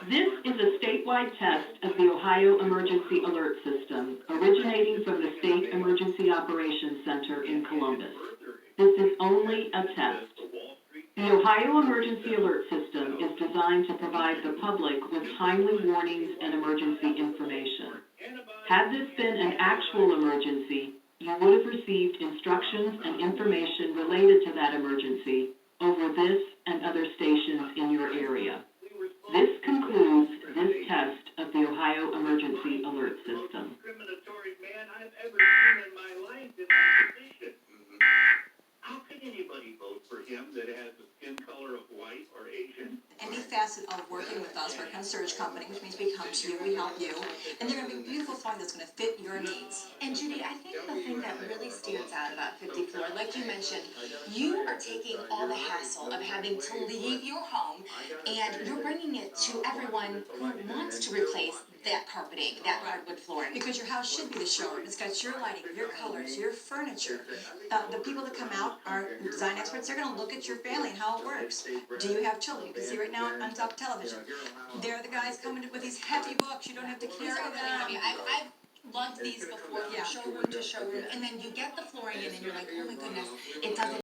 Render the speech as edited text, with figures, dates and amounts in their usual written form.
This is a statewide test of the Ohio Emergency Alert System, originating from the State Emergency Operations Center in Columbus. This is only a test. The Ohio Emergency Alert System is designed to provide the public with timely warnings and emergency information. Had this been an actual emergency, you would have received instructions and information related to that emergency over this and other stations in your area. This concludes this test of the Ohio Emergency Alert System. Discriminatory man I've ever seen in my life in that position. How can anybody vote for him that has the skin color of white or Asian? Any facet of working with us, we're a concierge company, which means we come to you, we help you, and they're going to be a beautiful flooring that's going to fit your needs. And Judy, I think the thing that really stands out about 50 Floor, like you mentioned, you are taking all the hassle of having to leave your home, and you're bringing it to everyone who wants to replace that carpeting, that hardwood flooring. Because your house should be the showroom. It's got your lighting, your colors, your furniture. The people that come out are design experts. They're going to look at your family and how it works. Do you have children? You can see right now on top television. They're the guys coming with these heavy books. You don't have to carry These are really heavy. them. I've lugged these before from showroom to showroom, and then you get the flooring in and you're like, oh my goodness, it doesn't